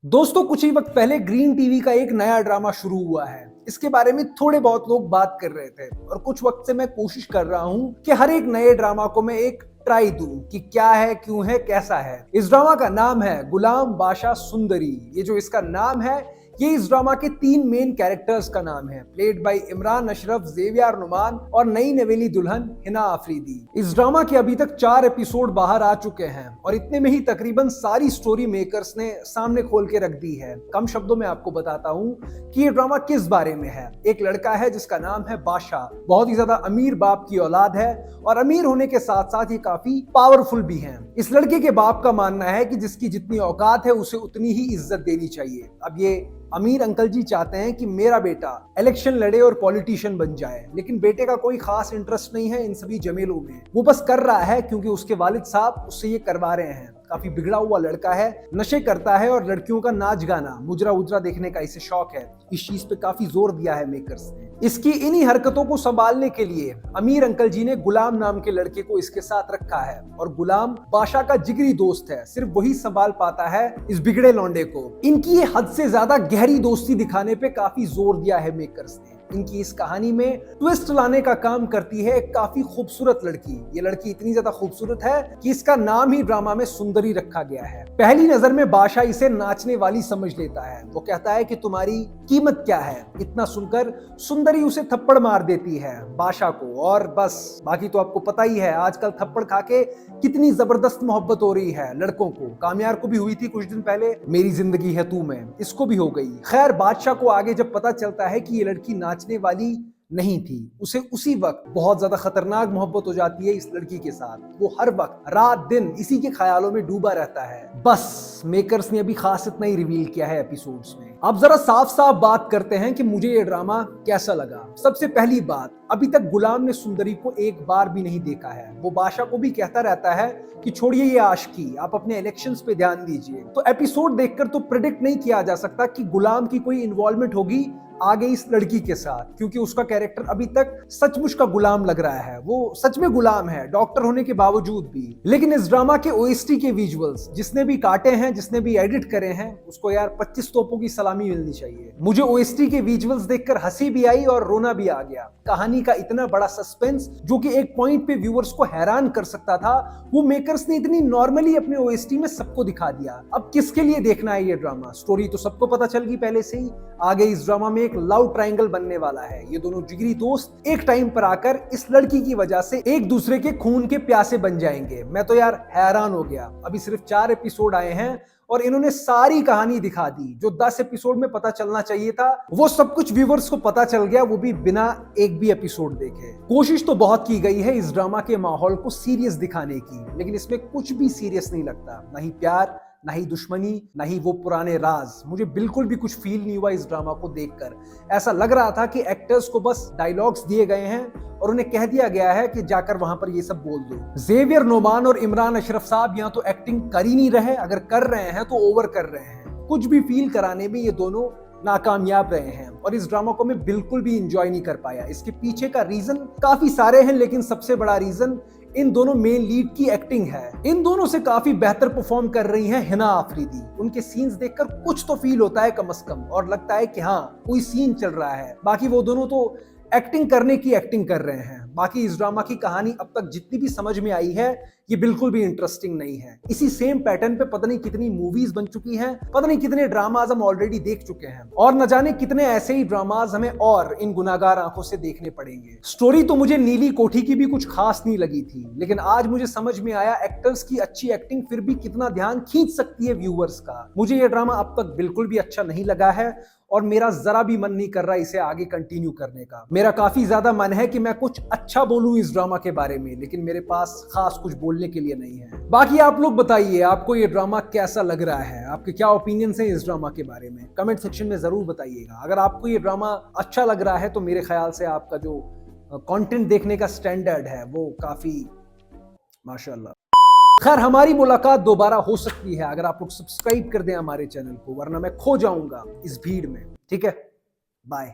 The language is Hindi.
दोस्तों कुछ ही वक्त पहले ग्रीन टीवी का एक नया ड्रामा शुरू हुआ है। इसके बारे में थोड़े बहुत लोग बात कर रहे थे और कुछ वक्त से मैं कोशिश कर रहा हूं कि हर एक नए ड्रामा को मैं एक ट्राई दूं कि क्या है, क्यों है, कैसा है। इस ड्रामा का नाम है गुलाम बादशाह सुंदरी। ये जो इसका नाम है, ये इस ड्रामा के तीन मेन कैरेक्टर्स का नाम है, प्लेड बाय इमरान अशरफ, ज़ेवियर नुमान और नई नवेली दुल्हन हिना आफरीदी। इस ड्रामा के अभी तक 4 एपिसोड बाहर आ चुके हैं और इतने में ही तकरीबन सारी स्टोरी मेकर्स ने सामने खोल के रख दी है। कम शब्दों में आपको बताता हूँ कि ये ड्रामा किस बारे में है। एक लड़का है जिसका नाम है बादशाह, बहुत ही ज्यादा अमीर बाप की औलाद है और अमीर होने के साथ साथ ये काफी पावरफुल भी है। इस लड़के के बाप का मानना है कि जिसकी जितनी औकात है उसे उतनी ही इज्जत देनी चाहिए। अब ये अमीर अंकल जी चाहते हैं कि मेरा बेटा इलेक्शन लड़े और पॉलिटिशियन बन जाए, लेकिन बेटे का कोई खास इंटरेस्ट नहीं है इन सभी जमेलों में। वो बस कर रहा है क्योंकि उसके वालिद साहब उससे ये करवा रहे हैं। काफी बिगड़ा हुआ लड़का है, नशे करता है और लड़कियों का नाच गाना, मुजरा उजरा देखने का इसे शौक है। इस चीज पे काफी जोर दिया है मेकर्स ने। इसकी इन्हीं हरकतों को संभालने के लिए अमीर अंकल जी ने गुलाम नाम के लड़के को इसके साथ रखा है और गुलाम बादशाह का जिगरी दोस्त है। सिर्फ वही संभाल पाता है इस बिगड़े लौंडे को। इनकी ये हद से ज्यादा गहरी दोस्ती दिखाने पे काफी जोर दिया है मेकर्स ने। इनकी इस कहानी में ट्विस्ट लाने का काम करती है एक काफी खूबसूरत लड़की। ये लड़की इतनी ज्यादा खूबसूरत है कि इसका नाम ही ड्रामा में सुंदरी रखा गया है। पहली नजर में बादशाह इसे नाचने वाली समझ लेता है। वो कहता है कि तुम्हारी कीमत क्या है। इतना सुनकर सुंदरी उसे थप्पड़ मार देती है बादशाह को, और बस बाकी तो आपको पता ही है आजकल थप्पड़ खा के कितनी जबरदस्त मोहब्बत हो रही है लड़कों को। कामयार को भी हुई थी कुछ दिन पहले, मेरी जिंदगी है तू में, इसको भी हो गई। खैर बादशाह को आगे जब पता चलता है कि ये लड़की नाचने वाली नहीं थी, उसे उसी वक्त बहुत ज्यादा खतरनाक मोहब्बत हो जाती है इस लड़की के साथ। वो हर वक्त रात दिन इसी के ख्यालों में डूबा रहता है। बस मेकर्स ने अभी खास इतना ही रिवील किया है एपिसोड्स में। अब जरा साफ साफ बात करते हैं कि मुझे ये ड्रामा कैसा लगा। सबसे पहली बात, अभी तक गुलाम ने सुंदरी को एक बार भी नहीं देखा है। वो बादशाह को भी कहता रहता है कि छोड़िए ये आशिकी, आप अपने इलेक्शंस पे ध्यान दीजिए। तो एपिसोड देखकर तो प्रेडिक्ट नहीं किया जा सकता कि गुलाम की कोई इन्वॉल्वमेंट होगी आगे इस लड़की के साथ, क्योंकि उसका कैरेक्टर अभी तक सचमुच का गुलाम लग रहा है। वो सच में गुलाम है डॉक्टर होने के बावजूद भी। लेकिन इस ड्रामा के ओएसटी के विजुअल्स जिसने भी काटे हैं, जिसने भी एडिट करे हैं, उसको यार 25 तोपों की सलामी मिलनी चाहिए। मुझे ओएसटी के विजुअल्स देखकर हंसी भी आई और रोना भी आ गया। कहानी का इतना बड़ा सस्पेंस जो कि एक पॉइंट पे व्यूअर्स को हैरान कर सकता था, वो मेकर्स ने इतनी नॉर्मली अपने ओएसटी में सबको दिखा दिया। अब किसके लिए देखना है ये ड्रामा? स्टोरी तो सबको पता चल गई पहले से ही। आगे इस ड्रामा में एक लव ट्रायंगल बनने वाला है। ये दोनों जिगरी दोस्त एक टाइम पर आकर इस लड़की की वजह से एक दूसरे के खून के प्यासे बन जाएंगे। मैं तो यार हैरान हो गया। अभी सिर्फ 4 एपिसोड आए हैं और इन्होंने सारी कहानी दिखा दी। जो 10 एपिसोड में पता चलना चाहिए था वो सब कुछ व्यूअर्स को पता चल गया, वो भी बिना एक भी एपिसोड देखे। कोशिश तो बहुत की गई है इस ड्रामा के माहौल को सीरियस दिखाने की, लेकिन इसमें कुछ भी सीरियस नहीं लगता। ना ही प्यार, ना ही दुश्मनी, ना ही वो पुराने राज। मुझे बिल्कुल भी कुछ फील नहीं हुआ इस ड्रामा को देखकर। ऐसा लग रहा था कि एक्टर्स को बस डायलॉग्स दिए गए हैं और उन्हें कह दिया गया है कि जाकर वहां पर ये सब बोल दो। ज़ेवियर नुमान और इमरान अशरफ साहब यहाँ तो एक्टिंग कर ही नहीं रहे, अगर कर रहे हैं तो ओवर कर रहे हैं। कुछ भी फील कराने में ये दोनों नाकामयाब रहे हैं और इस ड्रामा को मैं बिल्कुल भी इंजॉय नहीं कर पाया। इसके पीछे का रीजन काफी सारे हैं, लेकिन सबसे बड़ा रीजन इन दोनों मेन लीड की एक्टिंग है। इन दोनों से काफी बेहतर परफॉर्म कर रही हैं हिना आफरीदी। उनके सीन्स देखकर कुछ तो फील होता है कम से कम, और लगता है कि हाँ कोई सीन चल रहा है। बाकी वो दोनों तो एक्टिंग करने की एक्टिंग कर रहे हैं। बाकी इस ड्रामा की कहानी अब तक जितनी भी समझ में आई है, ये बिल्कुल भी इंटरेस्टिंग नहीं है। इसी सेम पैटर्न पे पता नहीं कितनी मूवीज बन चुकी हैं, पता नहीं कितने ड्रामाज हम ऑलरेडी देख चुके हैं, और न जाने कितने ऐसे ही ड्रामाज हमें और इन गुनाहगार आंखों से देखने पड़ेंगे। स्टोरी तो मुझे नीली कोठी की भी कुछ खास नहीं लगी थी, लेकिन आज मुझे समझ में आया एक्टर्स की अच्छी एक्टिंग फिर भी कितना ध्यान खींच सकती है व्यूअर्स का। मुझे ये ड्रामा अब तक बिल्कुल भी अच्छा नहीं लगा है और मेरा जरा भी मन नहीं कर रहा इसे आगे कंटिन्यू करने का। मेरा काफी ज्यादा मन है कि मैं कुछ अच्छा बोलूं इस ड्रामा के बारे में, लेकिन मेरे पास खास कुछ बोलने के लिए नहीं है। बाकी आप लोग बताइए आपको ये ड्रामा कैसा लग रहा है, आपके क्या ओपिनियंस हैं इस ड्रामा के बारे में, कमेंट सेक्शन में जरूर बताइएगा। अगर आपको ये ड्रामा अच्छा लग रहा है तो मेरे ख्याल से आपका जो कंटेंट देखने का स्टैंडर्ड है वो काफी माशाल्लाह। खैर हमारी मुलाकात दोबारा हो सकती है अगर आप लोग सब्सक्राइब कर दें हमारे चैनल को, वरना मैं खो जाऊंगा इस भीड़ में। ठीक है, बाय।